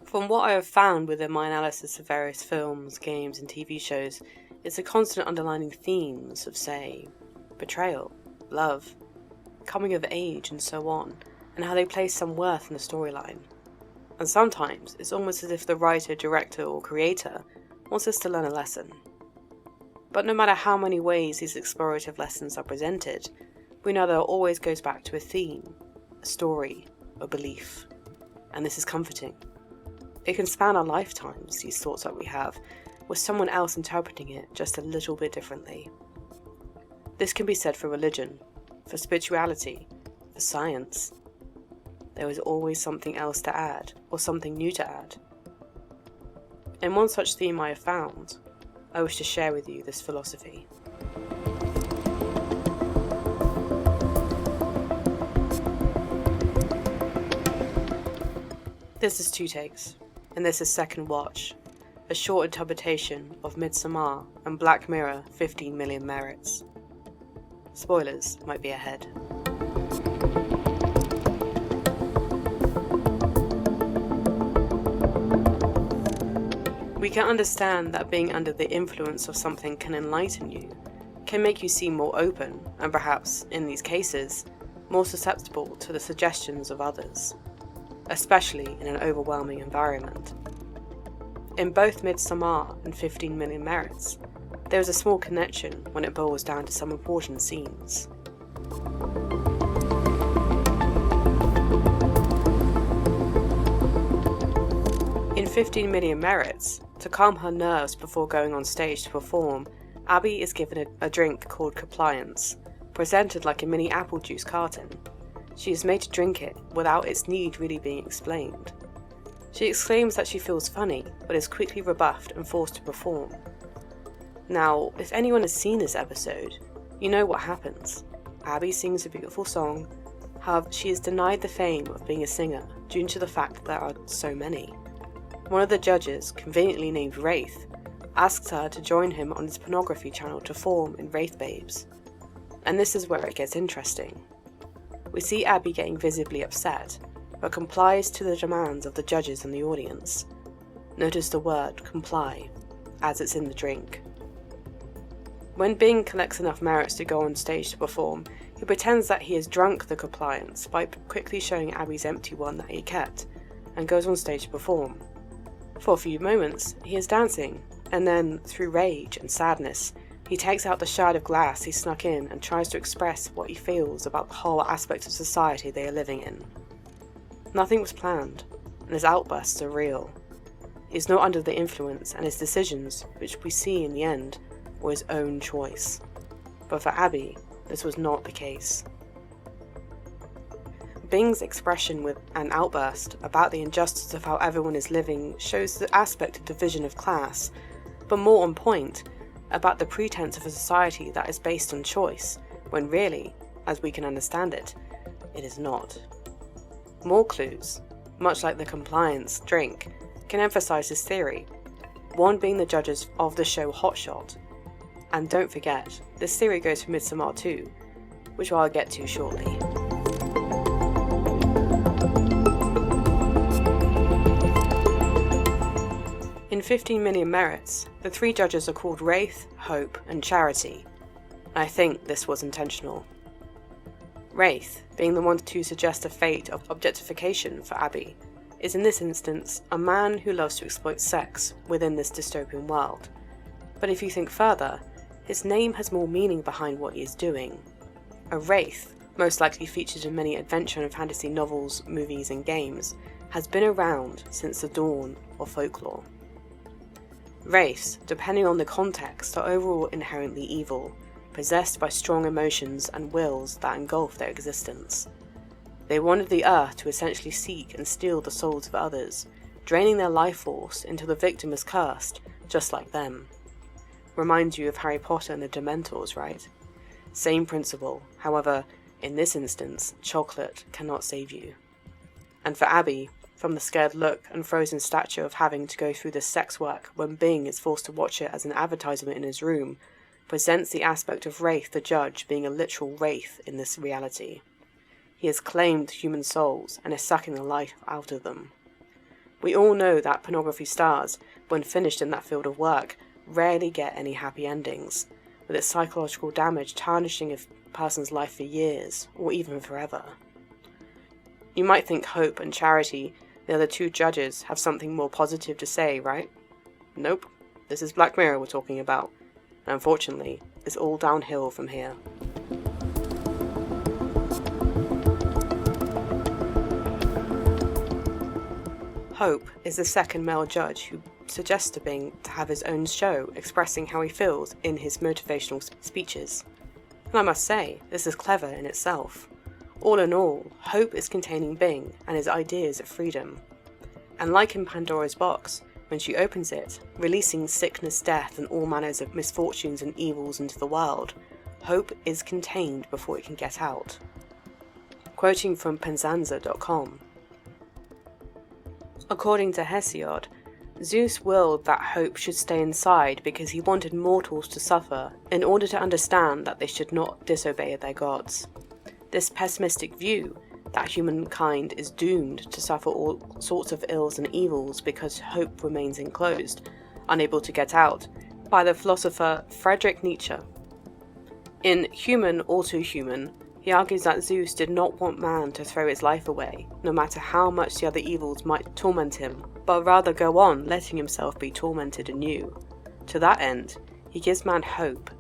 From what I have found within my analysis of various films, games and TV shows, it's the constant underlining themes of, say, betrayal, love, coming of age and so on, and how they place some worth in the storyline. And sometimes it's almost as if the writer, director or creator wants us to learn a lesson. But no matter how many ways these explorative lessons are presented, we know that it always goes back to a theme, a story, a belief. And this is comforting. It can span our lifetimes, these thoughts that we have, with someone else interpreting it just a little bit differently. This can be said for religion, for spirituality, for science. There is always something else to add, or something new to add. And one such theme I have found, I wish to share with you this philosophy. This is Two Takes, and this is Second Watch, a short interpretation of Midsommar and Black Mirror 15 Million Merits. Spoilers might be ahead. We can understand that being under the influence of something can enlighten you, can make you seem more open, and perhaps, in these cases, more susceptible to the suggestions of others, especially in an overwhelming environment. In both Midsommar and 15 Million Merits, there is a small connection when it boils down to some important scenes. In 15 Million Merits, to calm her nerves before going on stage to perform, Abby is given a drink called Compliance, presented like a mini apple juice carton. She is made to drink it without its need really being explained. She exclaims that she feels funny, but is quickly rebuffed and forced to perform. Now, if anyone has seen this episode, you know what happens. Abby sings a beautiful song, however she is denied the fame of being a singer due to the fact that there are so many. One of the judges, conveniently named Wraith, asks her to join him on his pornography channel to form in Wraith Babes. And this is where it gets interesting. We see Abby getting visibly upset, but complies to the demands of the judges and the audience. Notice the word comply, as it's in the drink. When Bing collects enough merits to go on stage to perform, he pretends that he has drunk the compliance by quickly showing Abby's empty one that he kept, and goes on stage to perform. For a few moments, he is dancing, and then, through rage and sadness, he takes out the shard of glass he snuck in and tries to express what he feels about the whole aspect of society they are living in. Nothing was planned, and his outbursts are real. He is not under the influence, and his decisions, which we see in the end, were his own choice. But for Abby, this was not the case. Bing's expression with an outburst about the injustice of how everyone is living shows the aspect of division of class, but more on point, about the pretense of a society that is based on choice, when really, as we can understand it, it is not. More clues, much like the compliance drink, can emphasize this theory, one being the judges of the show Hotshot. And don't forget, this theory goes for Midsommar too, which I'll get to shortly. In 15 Million Merits, the three judges are called Wraith, Hope, and Charity, and I think this was intentional. Wraith, being the one to suggest a fate of objectification for Abby, is in this instance a man who loves to exploit sex within this dystopian world. But if you think further, his name has more meaning behind what he is doing. A wraith, most likely featured in many adventure and fantasy novels, movies, and games, has been around since the dawn of folklore. Wraiths, depending on the context, are overall inherently evil, possessed by strong emotions and wills that engulf their existence. They wandered the earth to essentially seek and steal the souls of others, draining their life force until the victim is cursed, just like them. Reminds you of Harry Potter and the Dementors, right? Same principle, however, in this instance, chocolate cannot save you. And for Abby, from the scared look and frozen stature of having to go through this sex work when Bing is forced to watch it as an advertisement in his room, presents the aspect of Wraith the judge being a literal wraith in this reality. He has claimed human souls and is sucking the life out of them. We all know that pornography stars, when finished in that field of work, rarely get any happy endings, with its psychological damage tarnishing a person's life for years, or even forever. You might think hope and charity, the other two judges, have something more positive to say, right? Nope, this is Black Mirror we're talking about, and unfortunately, it's all downhill from here. Hope is the second male judge who suggests to Bing to have his own show expressing how he feels in his motivational speeches. And I must say, this is clever in itself. All in all, Hope is containing Bing and his ideas of freedom. And like in Pandora's box, when she opens it, releasing sickness, death, and all manners of misfortunes and evils into the world, Hope is contained before it can get out. Quoting from Penzanza.com, according to Hesiod, Zeus willed that Hope should stay inside because he wanted mortals to suffer in order to understand that they should not disobey their gods. This pessimistic view, that humankind is doomed to suffer all sorts of ills and evils because Hope remains enclosed, unable to get out, by the philosopher Friedrich Nietzsche. In Human, All Too Human, he argues that Zeus did not want man to throw his life away, no matter how much the other evils might torment him, but rather go on letting himself be tormented anew. To that end, he gives man hope.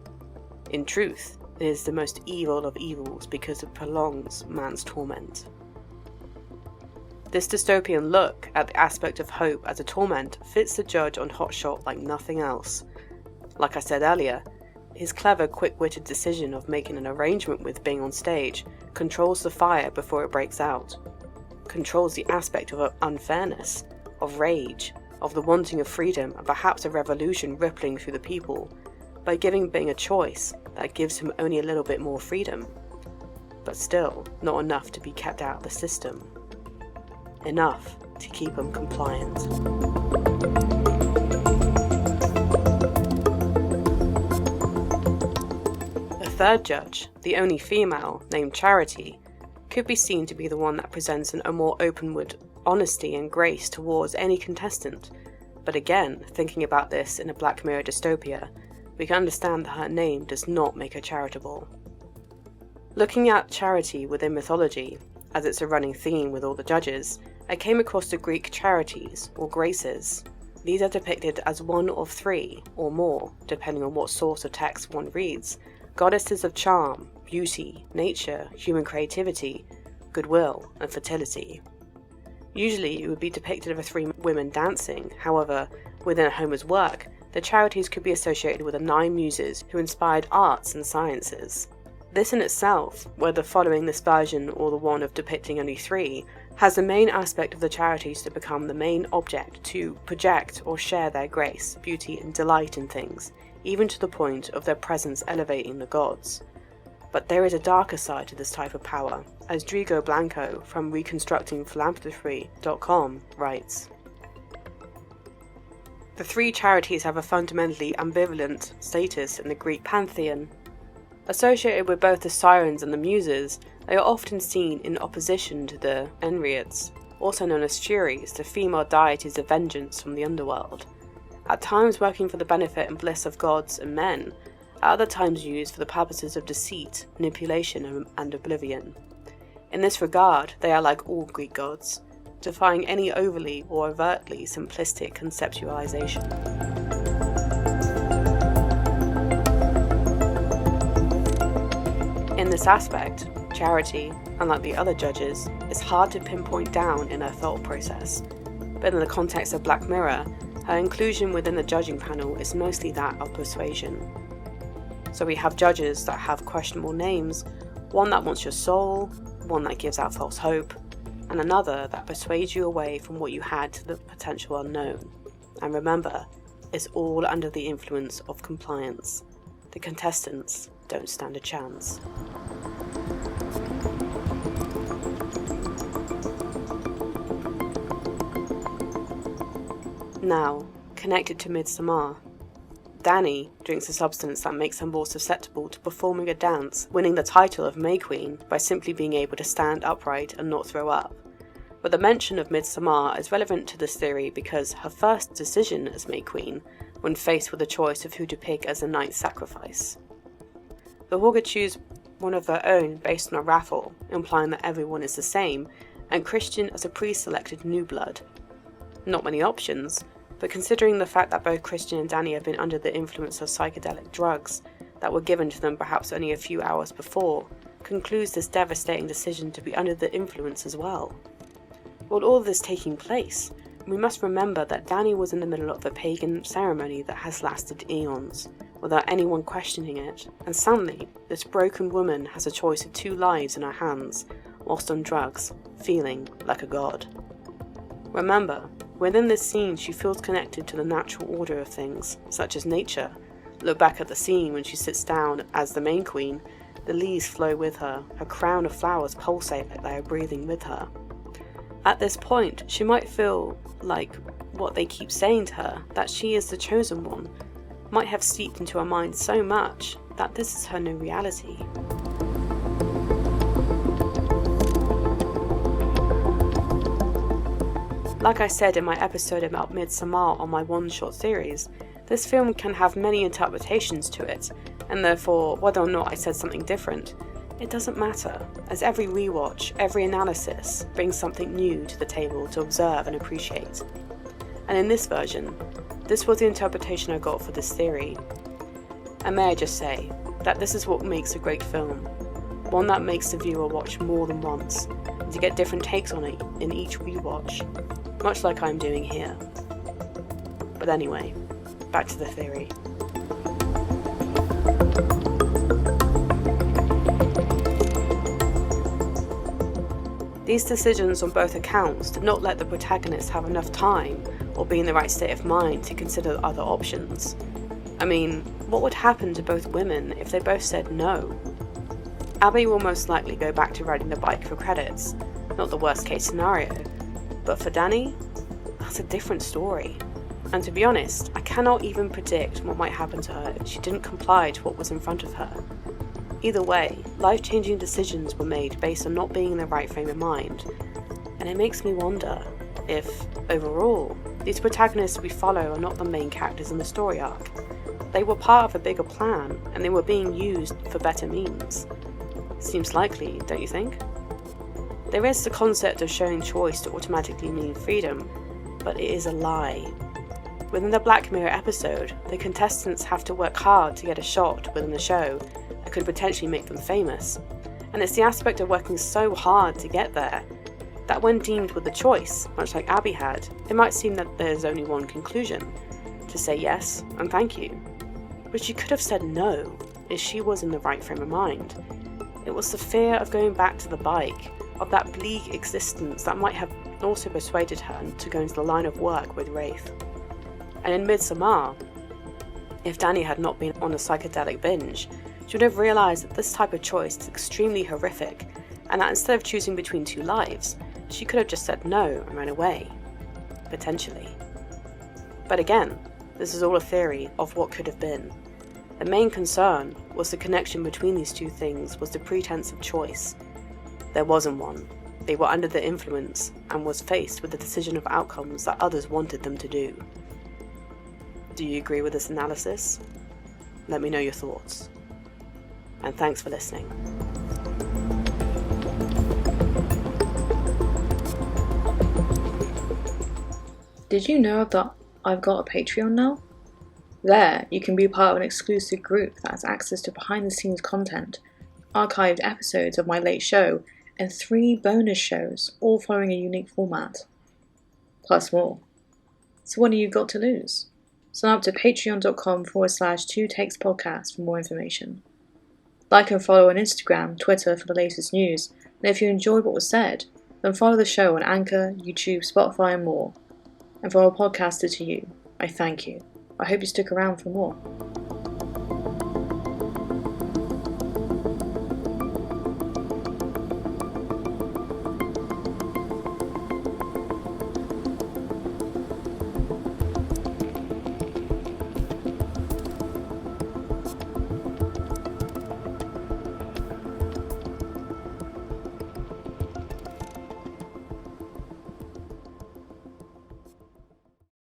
In truth, it is the most evil of evils because it prolongs man's torment. This dystopian look at the aspect of hope as a torment fits the judge on Hotshot like nothing else. Like I said earlier, his clever, quick-witted decision of making an arrangement with Bing on stage controls the fire before it breaks out, controls the aspect of unfairness, of rage, of the wanting of freedom, and perhaps a revolution rippling through the people, by giving Bing a choice that gives him only a little bit more freedom, but still not enough to be kept out of the system. Enough to keep him compliant. The third judge, the only female, named Charity, could be seen to be the one that presents a more openward honesty and grace towards any contestant, but again, thinking about this in a Black Mirror dystopia, we can understand that her name does not make her charitable. Looking at charity within mythology, as it's a running theme with all the judges, I came across the Greek charities, or graces. These are depicted as one of three, or more, depending on what source of text one reads, goddesses of charm, beauty, nature, human creativity, goodwill, and fertility. Usually it would be depicted of three women dancing, however, within a Homer's work, the charities could be associated with the 9 muses who inspired arts and sciences. This in itself, whether following this version or the one of depicting only 3, has the main aspect of the charities to become the main object to project or share their grace, beauty and delight in things, even to the point of their presence elevating the gods. But there is a darker side to this type of power, as Drigo Blanco from reconstructingphilanthropy.com writes. The 3 charities have a fundamentally ambivalent status in the Greek pantheon. Associated with both the sirens and the muses, they are often seen in opposition to the Enryates, also known as Furies, the female deities of vengeance from the underworld. At times working for the benefit and bliss of gods and men, at other times used for the purposes of deceit, manipulation and oblivion. In this regard, they are like all Greek gods, defying any overly or overtly simplistic conceptualization. In this aspect, Charity, unlike the other judges, is hard to pinpoint down in her thought process, but in the context of Black Mirror, her inclusion within the judging panel is mostly that of persuasion. So we have judges that have questionable names, one that wants your soul, one that gives out false hope, and another that persuades you away from what you had to the potential unknown. And remember, it's all under the influence of compliance. The contestants don't stand a chance. Now, connected to Midsommar, Danny drinks a substance that makes her more susceptible to performing a dance, winning the title of May Queen by simply being able to stand upright and not throw up. but the mention of Midsommar is relevant to this theory because her first decision as May Queen, when faced with the choice of who to pick as a knight's sacrifice. The Hogger choose one of their own based on a raffle, implying that everyone is the same, and Christian as a pre-selected new blood. Not many options, but considering the fact that both Christian and Danny have been under the influence of psychedelic drugs that were given to them perhaps only a few hours before, concludes this devastating decision to be under the influence as well. While all of this taking place, we must remember that Danny was in the middle of a pagan ceremony that has lasted eons, without anyone questioning it, and suddenly, this broken woman has a choice of 2 lives in her hands, whilst on drugs, feeling like a god. Remember, within this scene she feels connected to the natural order of things, such as nature. Look back at the scene when she sits down as the main queen, the leaves flow with her, her crown of flowers pulsate like they are breathing with her. At this point, she might feel like what they keep saying to her, that she is the chosen one, might have seeped into her mind so much that this is her new reality. Like I said in my episode about Midsommar on my one-shot series, this film can have many interpretations to it, and therefore, whether or not I said something different, it doesn't matter, as every rewatch, every analysis brings something new to the table to observe and appreciate. And in this version, this was the interpretation I got for this theory. And may I just say, that this is what makes a great film, one that makes the viewer watch more than once, and to get different takes on it in each rewatch, much like I'm doing here. But anyway, back to the theory. These decisions on both accounts did not let the protagonist have enough time or be in the right state of mind to consider other options. I mean, what would happen to both women if they both said no? Abby will most likely go back to riding the bike for credits, not the worst case scenario, but for Danny, that's a different story. And to be honest, I cannot even predict what might happen to her if she didn't comply to what was in front of her. Either way, life-changing decisions were made based on not being in the right frame of mind, and it makes me wonder if, overall, these protagonists we follow are not the main characters in the story arc. They were part of a bigger plan, and they were being used for better means. Seems likely, don't you think? There is the concept of showing choice to automatically mean freedom, but it is a lie. Within the Black Mirror episode, the contestants have to work hard to get a shot within the show that could potentially make them famous, and it's the aspect of working so hard to get there that when deemed with a choice, much like Abby had, it might seem that there's only one conclusion, to say yes and thank you. But she could have said no if she was in the right frame of mind. It was the fear of going back to the bike, of that bleak existence that might have also persuaded her to go into the line of work with Wraith. And in Midsommar, if Danny had not been on a psychedelic binge, she would have realised that this type of choice is extremely horrific, and that instead of choosing between 2 lives, she could have just said no and ran away. Potentially. But again, this is all a theory of what could have been. The main concern was the connection between these 2 things was the pretense of choice. There wasn't one. They were under the influence and was faced with the decision of outcomes that others wanted them to do. Do you agree with this analysis? Let me know your thoughts. And thanks for listening. Did you know that I've got a Patreon now? There, you can be part of an exclusive group that has access to behind-the-scenes content, archived episodes of my late show, and 3 bonus shows, all following a unique format. Plus more. So what do you got to lose? Sign up to patreon.com/2takespodcast for more information. Like and follow on Instagram, Twitter for the latest news, and if you enjoyed what was said, then follow the show on Anchor, YouTube, Spotify and more. And for all podcasters to you, I thank you. I hope you stick around for more.